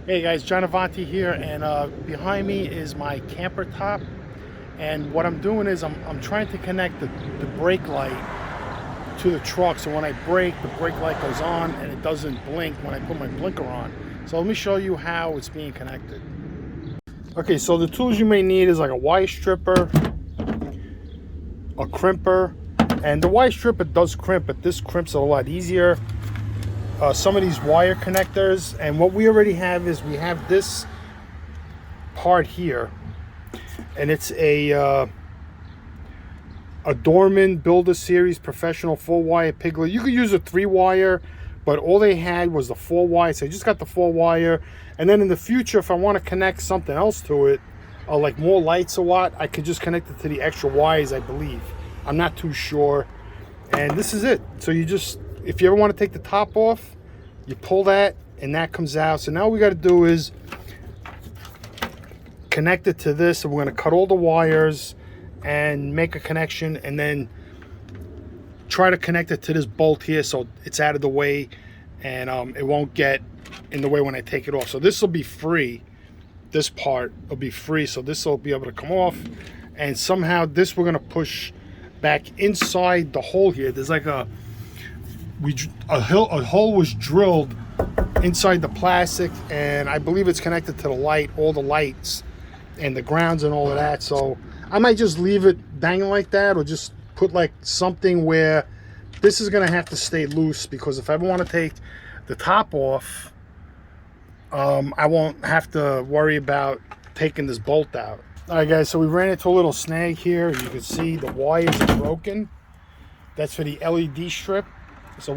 Hey guys, John Avanti here, and behind me is my camper top. And what I'm doing is I'm trying to connect the brake light to the truck. So when I brake, the brake light goes on and it doesn't blink when I put my blinker on. So let me show you how it's being connected. Okay, so the tools you may need is like a wire stripper, a crimper, and the wire stripper does crimp, but this crimps a lot easier. Some of these wire connectors, and what we already have is we have this part here, and it's a Dorman Builder Series Professional 4-wire piglet. You could use a 3-wire, but all they had was the 4-wire, so I just got the 4-wire. And then in the future, if I want to connect something else to it, like more lights or what, I could just connect it to the extra wires, I believe. I'm not too sure. And this is it. So you just, if you ever want to take the top off, you pull that and that comes out. So now what we got to do is connect it to this. So we're going to cut all the wires and make a connection, and then try to connect it to this bolt here so it's out of the way and it won't get in the way when I take it off. So this will be free. This part will be free, so this will be able to come off, and somehow this we're going to push back inside the hole here. There's like a hole was drilled inside the plastic, and I believe it's connected to the light, all the lights and the grounds and all of that. So I might just leave it dangling like that, or just put like something where this is going to have to stay loose, because if I ever want to take the top off, I won't have to worry about taking this bolt out. All right guys, so we ran into a little snag here. You can see the wires are broken. That's for the LED strip. So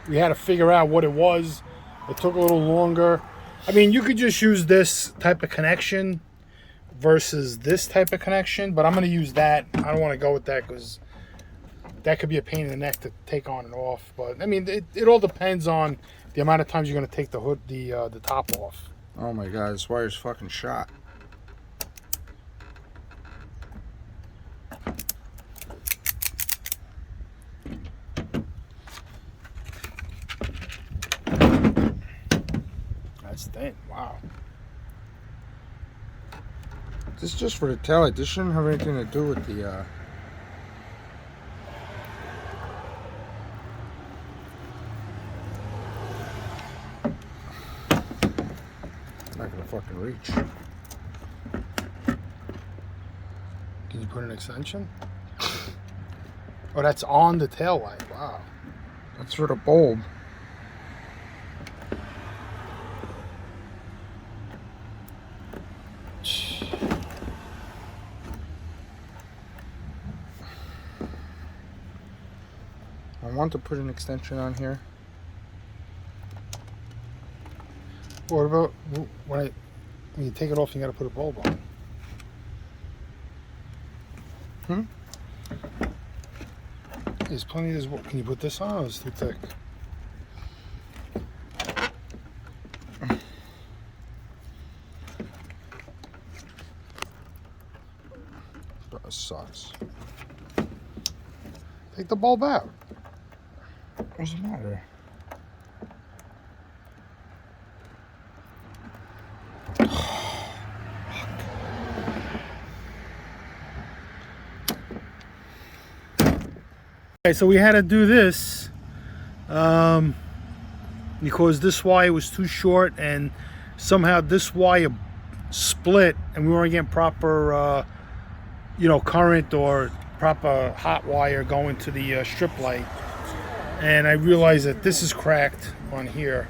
we had to figure out what it was. It took a little longer. I mean, you could just use this type of connection versus this type of connection, but I'm going to use that. I don't want to go with that because that could be a pain in the neck to take on and off. But I mean, it all depends on the amount of times you're going to take the top off. Oh my god, this wire's fucking shot. That's thin. Wow. This is just for the taillight. This shouldn't have anything to do with the not gonna fucking reach. Can you put an extension? Oh, that's on the tail light. Wow. That's for the bulb. I want to put an extension on here. What about when you take it off, you got to put a bulb on? There's plenty of this. Can you put this on, or is it too thick? That sucks. Take the bulb out. What's the matter? Okay, so we had to do this because this wire was too short, and somehow this wire split, and we weren't getting proper, current or proper hot wire going to the strip light. And I realized that this is cracked on here.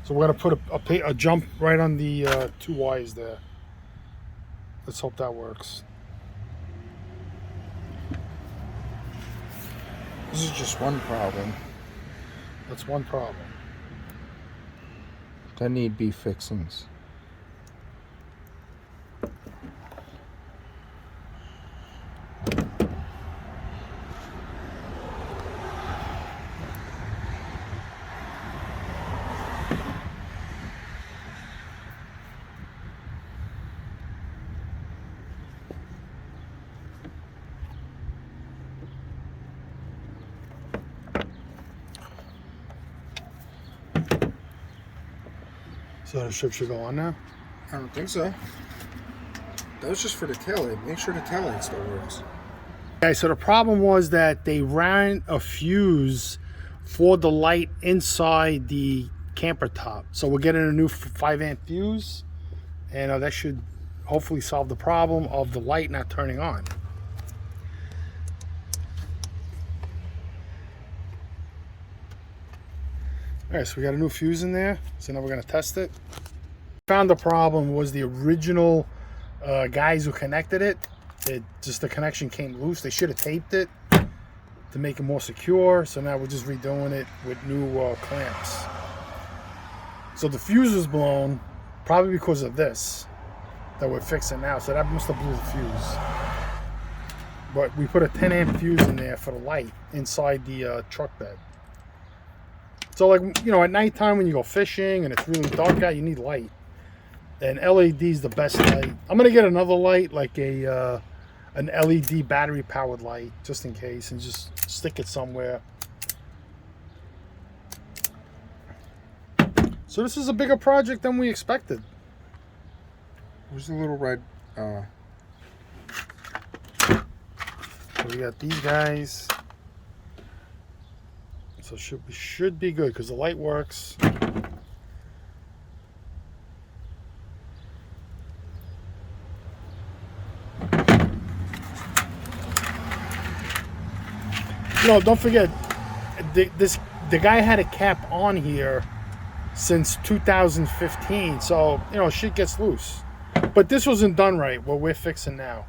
So we're gonna put a jump right on the 2 wires there. Let's hope that works. This is just one problem. That's one problem. That need be fixings. So the strip should go on now? I don't think so. That was just for the taillight. Make sure the taillight still works. Okay, so the problem was that they ran a fuse for the light inside the camper top. So we're getting a new 5-amp fuse, and that should hopefully solve the problem of the light not turning on. All right, so we got a new fuse in there, so now we're gonna test it. Found the problem was the original guys who connected it. The connection came loose. They should have taped it to make it more secure. So now we're just redoing it with new clamps. So the fuse was blown, probably because of this that we're fixing now. So that must have blew the fuse. But we put a 10-amp fuse in there for the light inside the truck bed. So, like, you know, at nighttime when you go fishing and it's really dark out, you need light. And LED is the best light. I'm gonna get another light, like an LED battery powered light, just in case, and just stick it somewhere. So this is a bigger project than we expected. Where's the little red? So we got these guys. So should be good because the light works. No, don't forget, the guy had a cap on here since 2015, so you know shit gets loose. But this wasn't done right. What we're fixing now.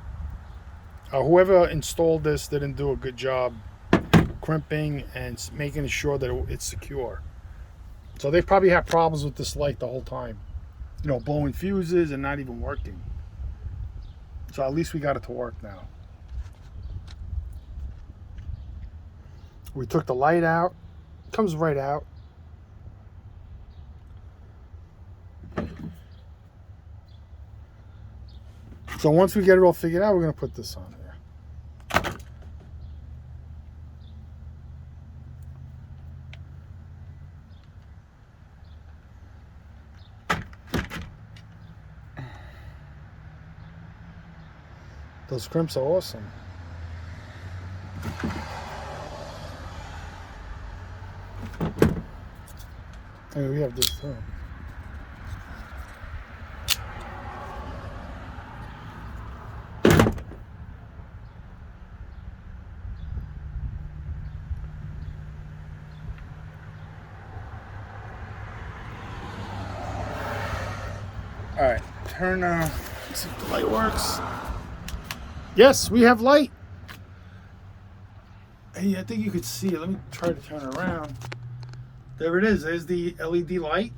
Whoever installed this didn't do a good job crimping and making sure that it's secure. So they probably had problems with this light the whole time. You know, blowing fuses and not even working. So at least we got it to work now. We took the light out. It comes right out. So once we get it all figured out, we're going to put this on here. Those crimps are awesome. Hey, we have this too. All right, turn. Let's see if the light works. Yes, we have light. Hey, I think you could see it. Let me try to turn it around. There it is. There's the LED light.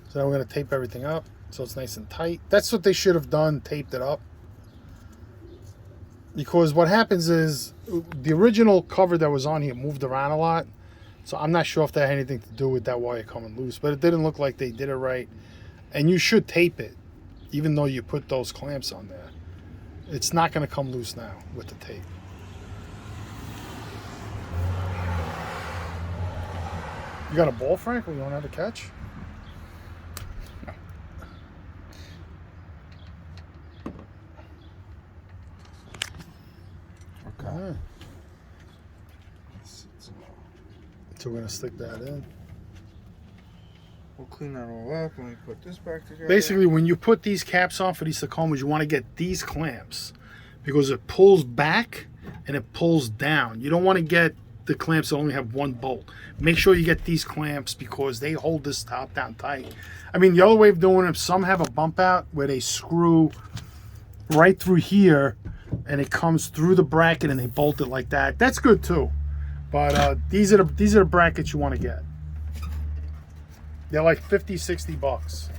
So now we're going to tape everything up so it's nice and tight. That's what they should have done, taped it up. Because what happens is the original cover that was on here moved around a lot. So I'm not sure if that had anything to do with that wire coming loose. But it didn't look like they did it right. And you should tape it, even though you put those clamps on there. It's not going to come loose now with the tape. You got a ball, Frank? You don't have a catch? No. Okay. So we're going to stick that in. We'll clean that all up when we put this back together. Basically, when you put these caps on for these Tacomas, you want to get these clamps because it pulls back and it pulls down. You don't want to get the clamps that only have one bolt. Make sure you get these clamps because they hold this top down tight. I mean, the other way of doing it, some have a bump out where they screw right through here and it comes through the bracket and they bolt it like that. That's good too. But these are the brackets you want to get. They're like 50, 60 bucks.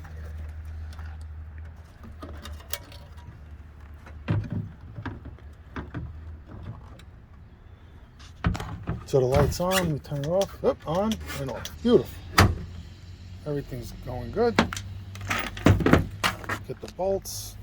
So the light's on, we turn it off, on and off. Beautiful. Everything's going good. Get the bolts.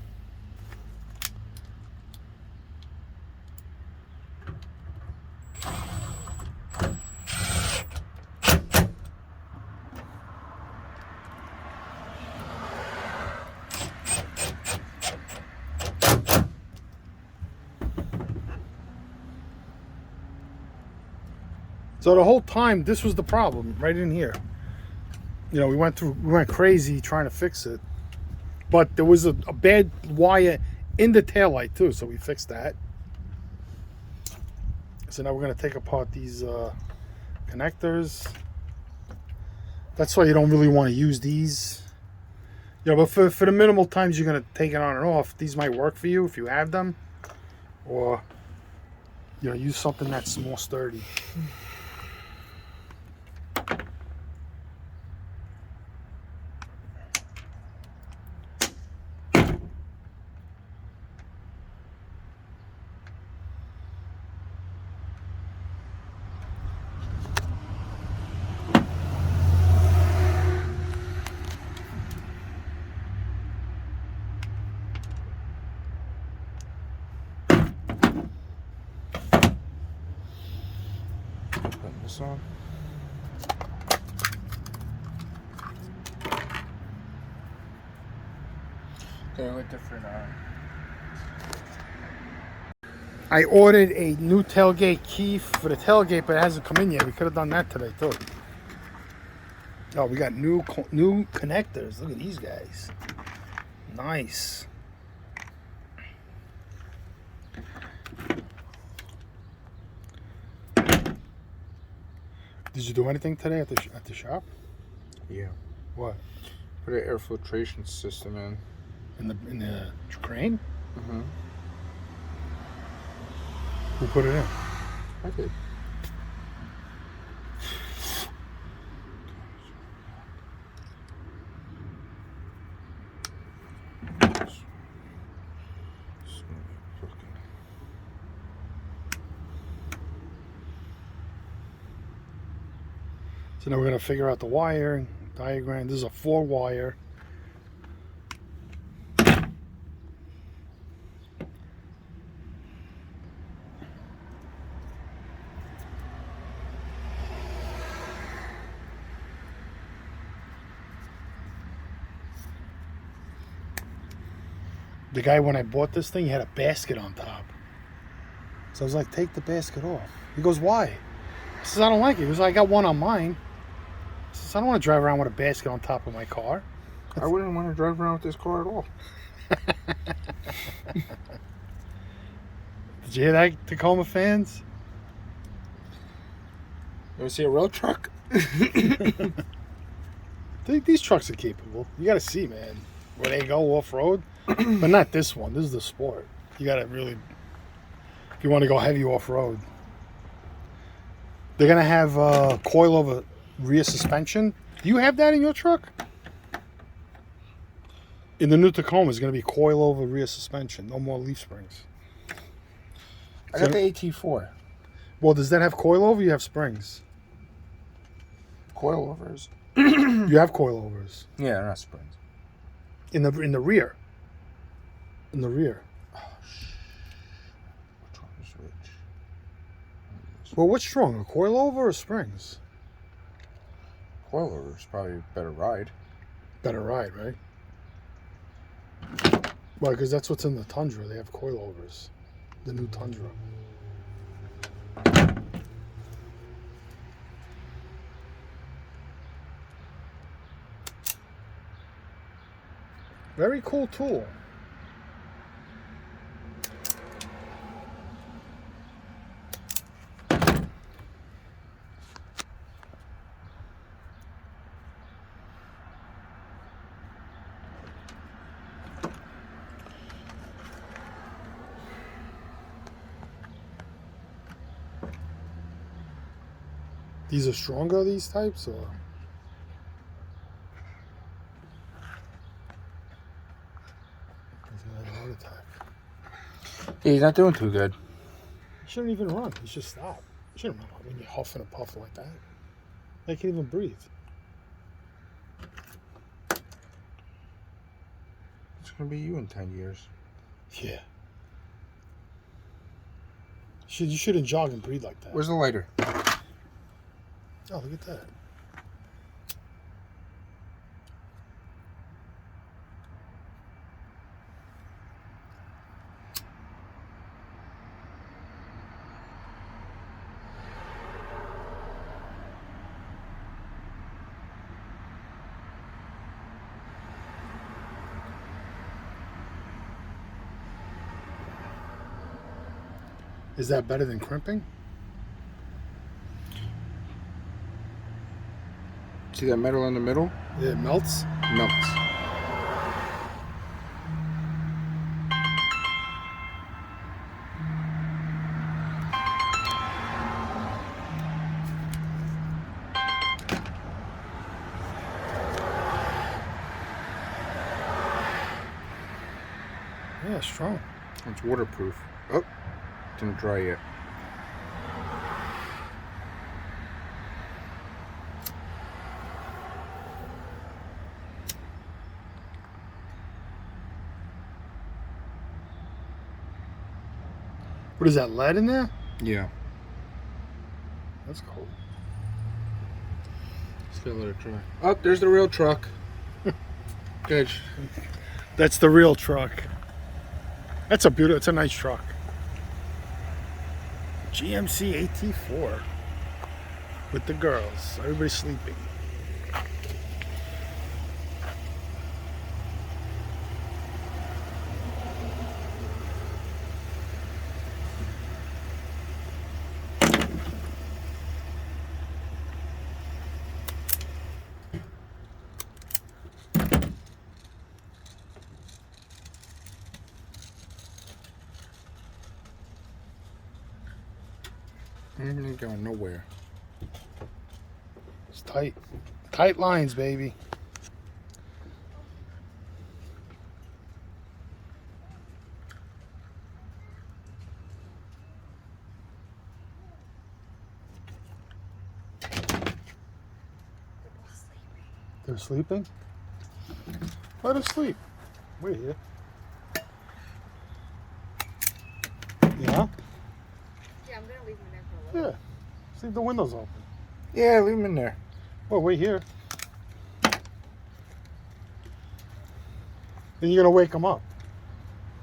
So the whole time, this was the problem right in here. You know, we went crazy trying to fix it, but there was a bad wire in the taillight too, so we fixed that. So now we're gonna take apart these connectors. That's why you don't really want to use these. You know, but for the minimal times you're gonna take it on and off, these might work for you if you have them, or you know, use something that's more sturdy. Putting this on. Okay, with different. I ordered a new tailgate key for the tailgate, but it hasn't come in yet. We could have done that today too. Oh, we got new connectors. Look at these guys. Nice. Did you do anything today at the shop? Yeah. What? Put an air filtration system in. In the crane? Mm-hmm. Who put it in? I did. So now we're gonna figure out the wiring diagram. This is a 4-wire. The guy, when I bought this thing, he had a basket on top. So I was like, take the basket off. He goes, why? I says, I don't like it. He goes, I got one on mine. I says, I don't want to drive around with a basket on top of my car. I wouldn't want to drive around with this car at all. Did you hear that, Tacoma fans? You ever see a road truck? These trucks are capable. You got to see, man, where they go off-road. But not this one. This is the Sport. You got to really, if you want to go heavy off-road. They're going to have coil-over rear suspension. Do you have that in your truck? In the new Tacoma, it's going to be coil-over rear suspension. No more leaf springs. I got the AT4. Well, does that have coil-over? You have springs. Coilovers. You have coilovers. Yeah, they're not springs. In the rear. In the rear. Oh, which one is which? Well, what's stronger, coilover or springs? Coilovers probably a better ride. Better ride, right? Well, because that's what's in the Tundra. They have coilovers. The new Tundra. Very cool tool. These are stronger, these types, or? He's gonna have a heart attack. Yeah, he's not doing too good. He shouldn't even run. He should stop. He shouldn't run when you're huffing and puffing like that. They can't even breathe. It's gonna be you in 10 years. Yeah. You shouldn't jog and breathe like that. Where's the lighter? Oh, look at that. Is that better than crimping? See that metal in the middle? It melts? Melts. Yeah, strong. It's waterproof. Oh, didn't dry yet. What is that, lead in there? Yeah. That's cool. Still let it dry. Oh, there's the real truck. Good. That's the real truck. That's a beautiful, it's a nice truck. GMC AT4 with the girls. Everybody's sleeping. Ain't going nowhere. It's tight. Tight lines, baby. They're sleeping? Let them sleep. We're here. Yeah? Yeah, I'm gonna leave them there for a little. Yeah. Leave the windows open. Yeah, leave him in there. Well, we're here. Then you're gonna wake them up.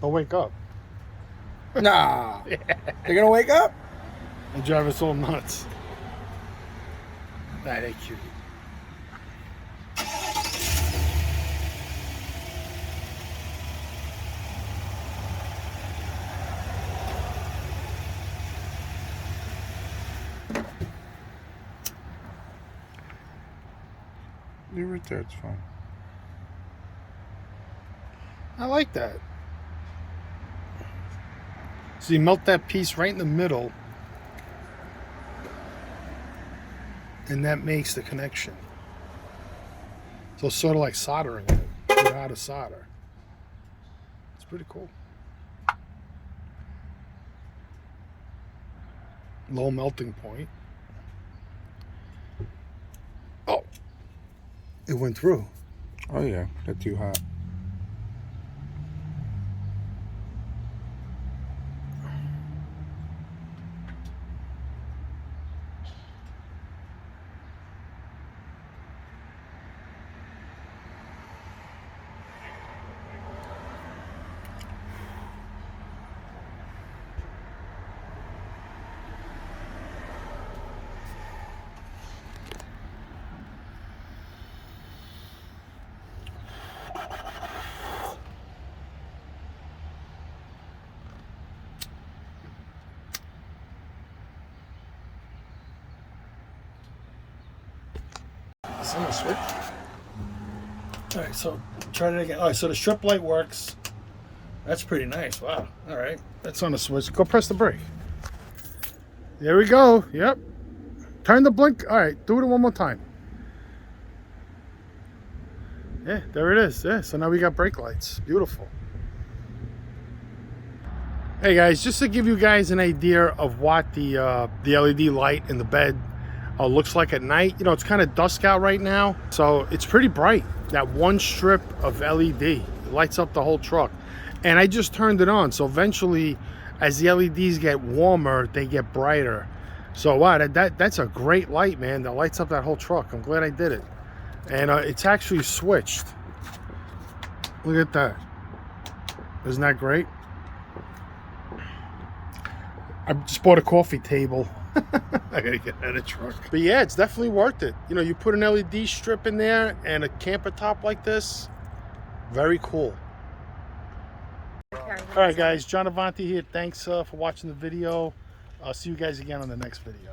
They'll wake up. Nah. They're gonna wake up? And drive us all nuts. That ain't cute. Leave it there, it's fine. I like that. So you melt that piece right in the middle, and that makes the connection. So it's sort of like soldering it. You know how to solder. It's pretty cool. Low melting point. Oh, it went through. Oh yeah, they're too hot. Is that a switch? All right, so try it again. All right, so the strip light works. That's pretty nice. Wow. All right, that's on the switch. Go press the brake. There we go. Yep. Turn the blink. All right, do it one more time. Yeah, there it is. Yeah, so now we got brake lights. Beautiful. Hey guys, just to give you guys an idea of what the LED light in the bed looks like at night. You know, it's kind of dusk out right now, so it's pretty bright. That one strip of LED lights up the whole truck, and I just turned it on. So eventually, as the LEDs get warmer, they get brighter. So wow, that's a great light, man. That lights up that whole truck. I'm glad I did it, and it's actually switched. Look at that. Isn't that great? I just bought a coffee table. I gotta get out of the truck. But yeah, it's definitely worth it. You know, you put an LED strip in there and a camper top like this. Very cool. All right, guys. John Avanti here. Thanks for watching the video. I'll see you guys again on the next video.